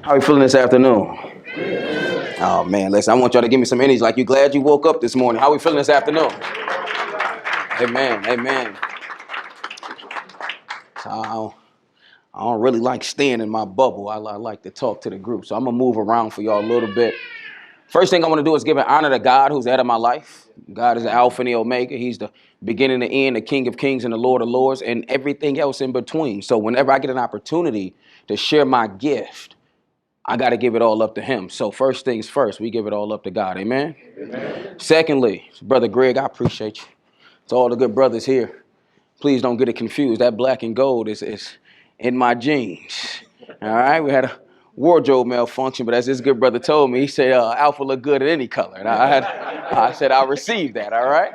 How are you feeling this afternoon? Oh man, listen, I want y'all to give me some energy. Like, you glad you woke up this morning? How are we feeling this afternoon? Amen, amen. So I don't really like staying in my bubble. I like to talk to the group. So I'm gonna move around for y'all a little bit. First thing I want to do is give an honor to God, who's the head of my life. God is the Alpha and the Omega. He's the beginning and the end, the King of Kings and the Lord of Lords, and everything else in between. So whenever I get an opportunity to share my gift, I got to give it all up to him. So first things first, we give it all up to God. Amen? Amen. Secondly, Brother Greg, I appreciate you. To all the good brothers here, please don't get it confused. That black and gold is in my jeans. All right? We had a wardrobe malfunction, but as this good brother told me, he said, Alpha look good in any color. And I said, I'll receive that. All right?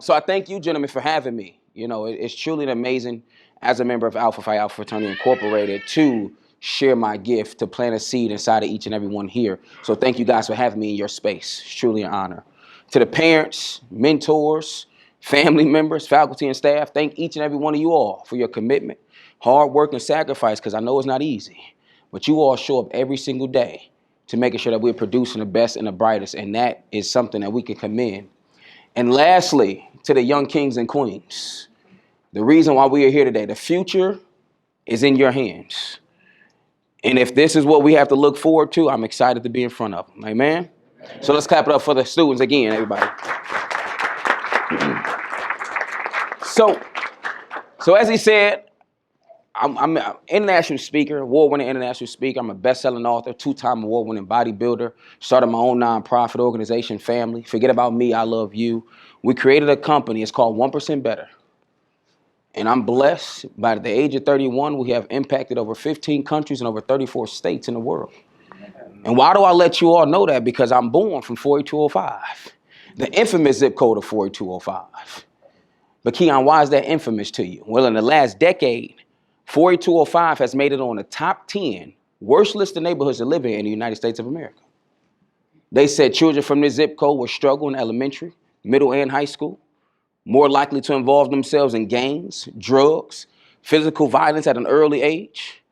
So I thank you, gentlemen, for having me. You know, it's truly amazing as a member of Alpha Phi Alpha Fraternity Incorporated to share my gift, to plant a seed inside of each and every one here. So thank you guys for having me in your space. It's truly an honor. To the parents, mentors, family members, faculty, and staff, thank each and every one of you all for your commitment, hard work, and sacrifice, because I know it's not easy. But you all show up every single day to making sure that we're producing the best and the brightest, and that is something that we can commend. And lastly, to the young kings and queens, the reason why we are here today, the future is in your hands. And if this is what we have to look forward to, I'm excited to be in front of them. Amen? Amen. So let's clap it up for the students again, everybody. So as he said, I'm an international speaker, award-winning international speaker. I'm a best-selling author, two-time award-winning bodybuilder. Started my own nonprofit organization, Family. Forget about me, I love you. We created a company. It's called 1% Better. And I'm blessed. By the age of 31, we have impacted over 15 countries and over 34 states in the world. And why do I let you all know that? Because I'm born from 48205, the infamous zip code of 48205. But Keyon, why is that infamous to you? Well, in the last decade, 48205 has made it on the top 10 worst listed neighborhoods to live in the United States of America. They said children from this zip code will struggle in elementary, middle, and high school, more likely to involve themselves in gangs, drugs, physical violence at an early age,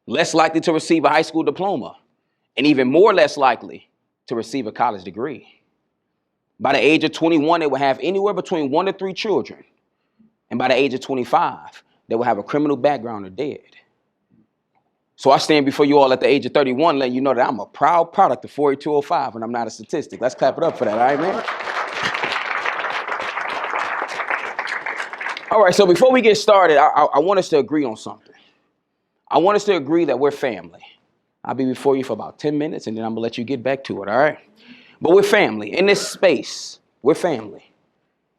less likely to receive a high school diploma, and even more less likely to receive a college degree. By the age of 21, they will have anywhere between 1 to 3 children. And by the age of 25, they will have a criminal background or dead. So I stand before you all at the age of 31, letting you know that I'm a proud product of 48205, and I'm not a statistic. Let's clap it up for that, all right, man? All right, so before we get started, I want us to agree on something. I want us to agree that we're family. I'll be before you for about 10 minutes, and then I'm going to let you get back to it, all right? But we're family. In this space, we're family.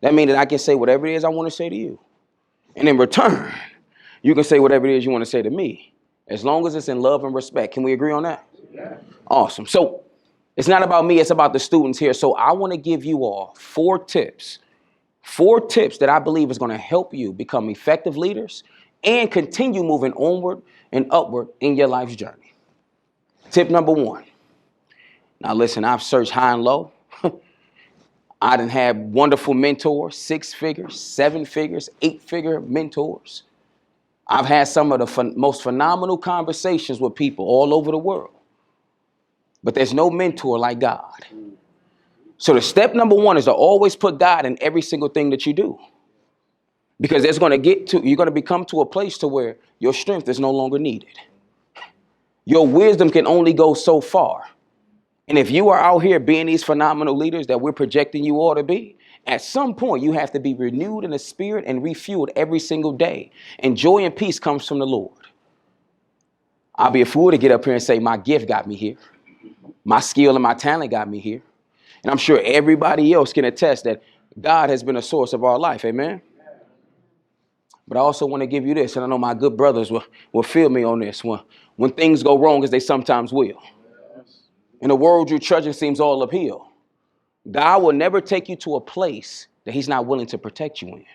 That means that I can say whatever it is I want to say to you. And in return, you can say whatever it is you want to say to me, as long as it's in love and respect. Can we agree on that? Yeah. Awesome. So it's not about me, it's about the students here. So I want to give you all 4 tips that I believe is going to help you become effective leaders and continue moving onward and upward in your life's journey. Tip number 1. Now listen, I've searched high and low. I done had wonderful mentors, 6 figures, 7 figures, 8-figure mentors. I've had some of the most phenomenal conversations with people all over the world. But there's no mentor like God. So the step number 1 is to always put God in every single thing that you do. Because you're going to become to a place to where your strength is no longer needed. Your wisdom can only go so far. And if you are out here being these phenomenal leaders that we're projecting you all to be, at some point you have to be renewed in the spirit and refueled every single day. And joy and peace comes from the Lord. I'll be a fool to get up here and say my gift got me here. My skill and my talent got me here. And I'm sure everybody else can attest that God has been a source of our life. Amen. But I also want to give you this, and I know my good brothers will feel me on this. When things go wrong, as they sometimes will. In a world you're trudging seems all uphill. God will never take you to a place that he's not willing to protect you in.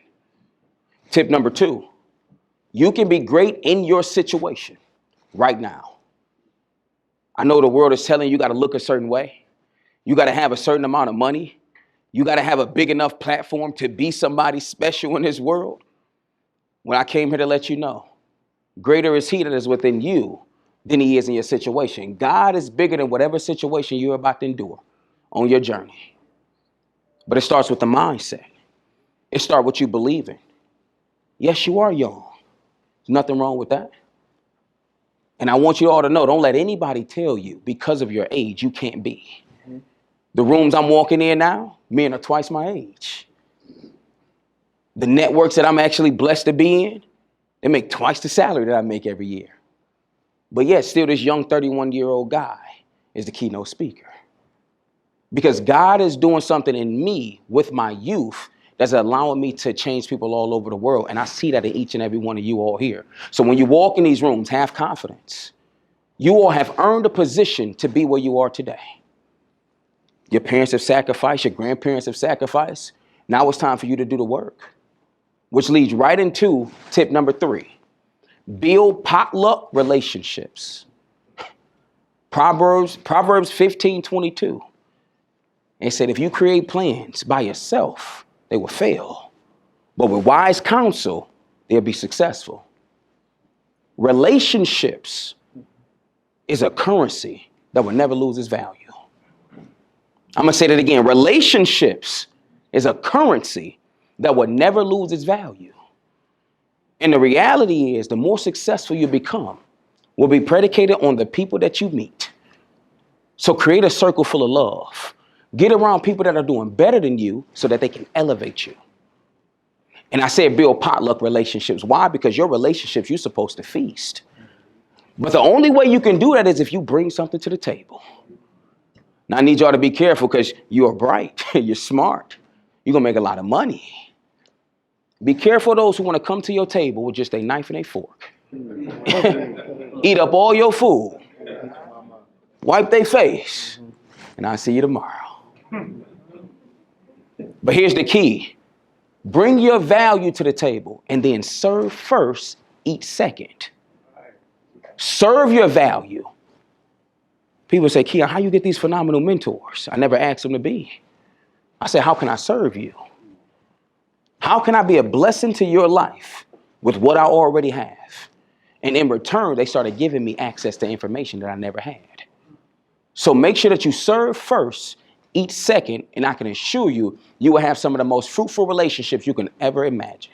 Tip number 2, you can be great in your situation right now. I know the world is telling you got to look a certain way. You got to have a certain amount of money. You got to have a big enough platform to be somebody special in this world. When I came here to let you know, greater is he that is within you than he is in your situation. God is bigger than whatever situation you're about to endure on your journey. But it starts with the mindset. It starts with you believing. Yes, you are young. There's nothing wrong with that. And I want you all to know, don't let anybody tell you because of your age you can't be. The rooms I'm walking in now, men are twice my age. The networks that I'm actually blessed to be in, they make twice the salary that I make every year. But yet still this young 31-year-old guy is the keynote speaker. Because God is doing something in me with my youth that's allowing me to change people all over the world. And I see that in each and every one of you all here. So when you walk in these rooms, have confidence. You all have earned a position to be where you are today. Your parents have sacrificed, your grandparents have sacrificed. Now it's time for you to do the work, which leads right into tip number 3. Build potluck relationships. Proverbs 15:22. It said, if you create plans by yourself, they will fail. But with wise counsel, they'll be successful. Relationships is a currency that will never lose its value. I'm going to say that again. Relationships is a currency that will never lose its value. And the reality is, the more successful you become will be predicated on the people that you meet. So create a circle full of love. Get around people that are doing better than you so that they can elevate you. And I said build potluck relationships. Why? Because your relationships, you're supposed to feast. But the only way you can do that is if you bring something to the table. Now, I need y'all to be careful because you're bright, you're smart, you're going to make a lot of money. Be careful of those who want to come to your table with just a knife and a fork. Eat up all your food. Wipe their face. And I'll see you tomorrow. But here's the key. Bring your value to the table and then serve first, eat second. Serve your value. People say, Keyon, how you get these phenomenal mentors? I never asked them to be. I said, how can I serve you? How can I be a blessing to your life with what I already have? And in return, they started giving me access to information that I never had. So make sure that you serve first, eat second, and I can assure you, you will have some of the most fruitful relationships you can ever imagine.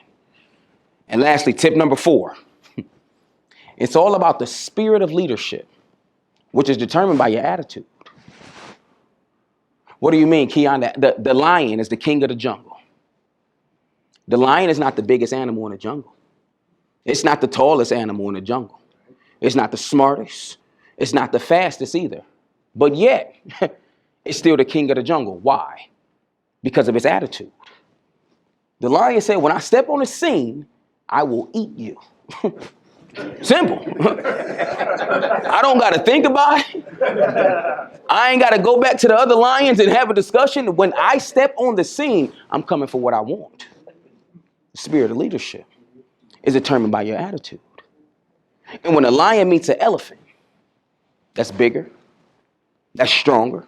And lastly, tip number 4. It's all about the spirit of leadership, which is determined by your attitude. What do you mean, Keyon? The lion is the king of the jungle. The lion is not the biggest animal in the jungle. It's not the tallest animal in the jungle. It's not the smartest. It's not the fastest either. But yet, it's still the king of the jungle. Why? Because of his attitude. The lion said, when I step on the scene, I will eat you. Simple. I don't got to think about it. I ain't got to go back to the other lions and have a discussion. When I step on the scene, I'm coming for what I want. The spirit of leadership is determined by your attitude. And when a lion meets an elephant, that's bigger, that's stronger,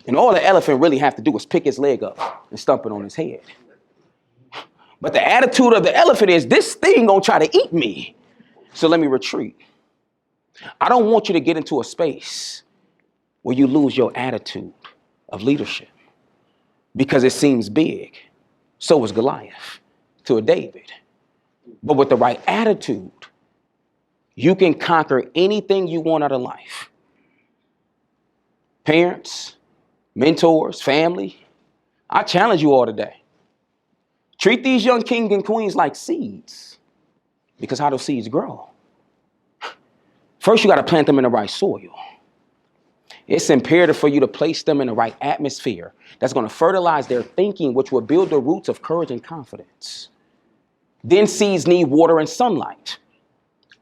and all the elephant really have to do is pick his leg up and stomp it on his head. But the attitude of the elephant is, this thing gonna try to eat me. So let me retreat. I don't want you to get into a space where you lose your attitude of leadership because it seems big. So was Goliath to a David. But with the right attitude, you can conquer anything you want out of life. Parents, mentors, family, I challenge you all today. Treat these young kings and queens like seeds, because how do seeds grow? First, you got to plant them in the right soil. It's imperative for you to place them in the right atmosphere that's going to fertilize their thinking, which will build the roots of courage and confidence. Then seeds need water and sunlight.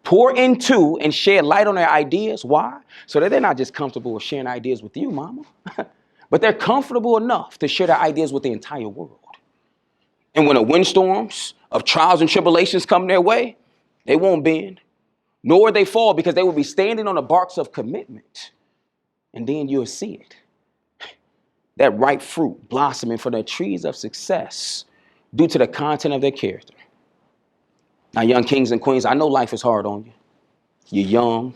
Pour into and shed light on their ideas. Why? So that they're not just comfortable with sharing ideas with you, mama, but they're comfortable enough to share their ideas with the entire world. And when the windstorms of trials and tribulations come their way, they won't bend, nor will they fall, because they will be standing on the barks of commitment. And then you'll see it. That ripe fruit blossoming for the trees of success due to the content of their character. Now, young kings and queens, I know life is hard on you. You're young,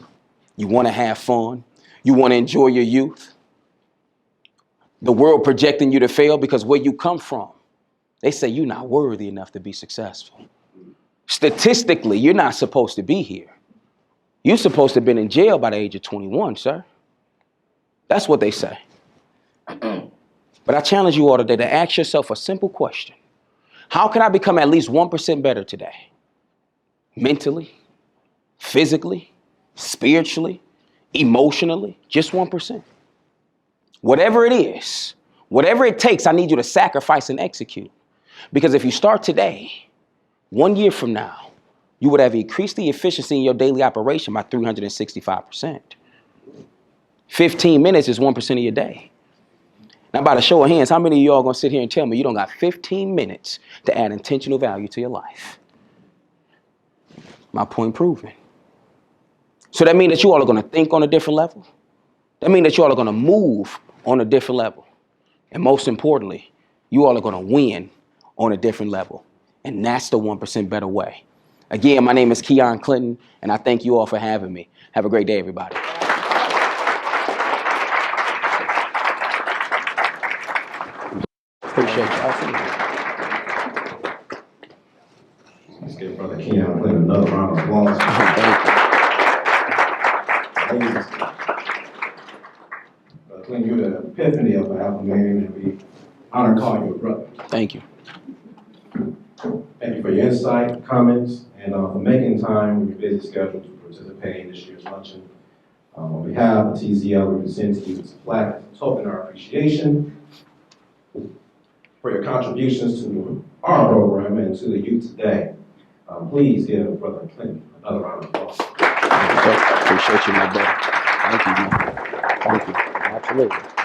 You want to have fun. You want to enjoy your youth. The world projecting you to fail because where you come from, they say you're not worthy enough to be successful. Statistically, you're not supposed to be here. You're supposed to have been in jail by the age of 21, sir. That's what they say. But I challenge you all today to ask yourself a simple question. How can I become at least 1% better today? Mentally, physically, spiritually, emotionally, just 1%. Whatever it is, whatever it takes, I need you to sacrifice and execute. Because if you start today, 1 year from now, you would have increased the efficiency in your daily operation by 365%. 15 minutes is 1% of your day. Now, by the show of hands, how many of y'all gonna sit here and tell me you don't got 15 minutes to add intentional value to your life? My point proven. So that means that you all are gonna think on a different level. That means that you all are gonna move on a different level. And most importantly, you all are gonna win on a different level. And that's the 1% better way. Again, my name is Keyon Clinton, and I thank you all for having me. Have a great day, everybody. Appreciate you. Let's give Brother Keyon Clinton another round of applause. Ladies, Brother Clinton, you're the epiphany of an alpha man, and we honor calling you a brother. Thank you. Thank you for your insight, comments, and for making time in your busy schedule to participate in this year's luncheon. On behalf of TZL, we present to you this plaque as a token of our appreciation for your contributions to our program and to the youth today. Please give Brother Clinton another round of applause. Appreciate you, my brother. Thank you, man. Thank you. Absolutely.